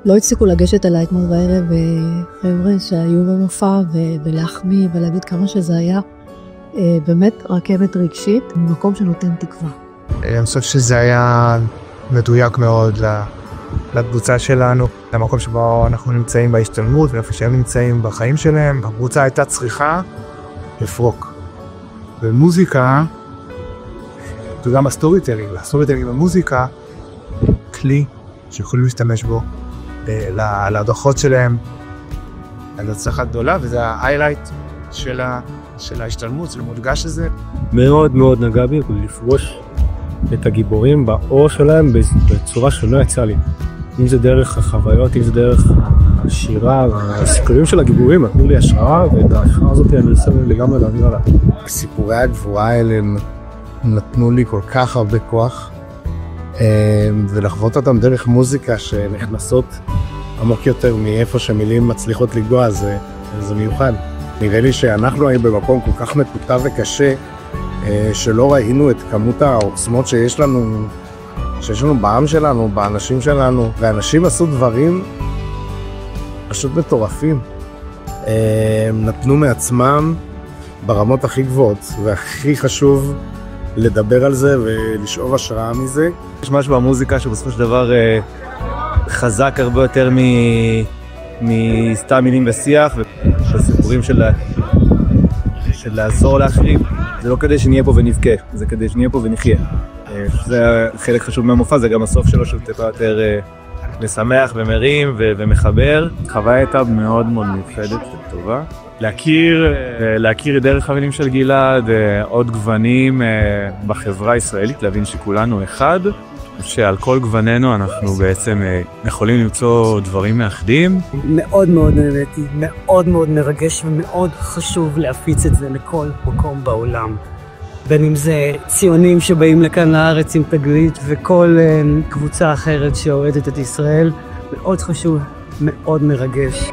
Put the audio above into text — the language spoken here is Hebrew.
לא הצליחו לגשת אליי אתמול בערב, חבר'ה שהיו במופע ולהחמיא ולהגיד כמה שזה היה באמת רכבת רגשית, מקום שנותן תקווה. אני חושב שזה היה מדויק מאוד לקבוצה שלנו, למקום שבו אנחנו נמצאים בהשתלמות ואיפה שהם נמצאים בחיים שלהם. הקבוצה הייתה צריכה לפרוק. ומוזיקה, וגם הסטוריטלינג במוזיקה, כלי שיכולים להשתמש בו להדרכות שלהם, על הצלחה גדולה, וזה ההיילייט של ההשתלמות, של המודגש הזה. מאוד מאוד נגע בי לפגוש את הגיבורים באור שלהם בצורה שלא יצא לי. אם זה דרך החוויות, אם זה דרך השירה, הסיפורים של הגיבורים נתנו לי השראה, ואת ההשראה הזאת אני רוצה לגמרי להעביר עליו. סיפורי הגבורה האלה נתנו לי כל כך הרבה כוח, ולחוות אותם דרך מוזיקה שנכנסות עמוק יותר מאיפה שמילים מצליחות לגוע, זה מיוחד. נראה לי שאנחנו היינו במקום כל כך מטוטה וקשה, שלא ראינו את כמות העוצמות שיש לנו בעם שלנו, באנשים שלנו, ואנשים עשו דברים פשוט מטורפים. נתנו מעצמם ברמות הכי גבוהות, והכי חשוב לדבר על זה ולשאוב השראה מזה. יש משהו במוזיקה שבסופו של דבר חזק הרבה יותר מסתם מילים בשיח, והסיפורים של לעזור לאחרים. זה לא כדי שנהיה פה ונבכה, זה כדי שנהיה פה ונחיה. זה חלק חשוב מהמופע, זה גם הסוף שלו שהוא טיפה יותר משמח ומרים ומחבר. החוויה הייתה מאוד מאוד מיוחדת וטובה. להכיר את דרך המילים של גלעד, עוד גוונים בחברה הישראלית, להבין שכולנו אחד, שעל כל גווננו אנחנו בעצם יכולים למצוא דברים מאחדים. מאוד מאוד נהניתי, מאוד מאוד מרגש ומאוד חשוב להפיץ את זה לכל מקום בעולם. בין אם זה ציונים שבאים לכאן לארץ עם תגלית וכל קבוצה אחרת שאוהדת את ישראל, מאוד חשוב, מאוד מרגש.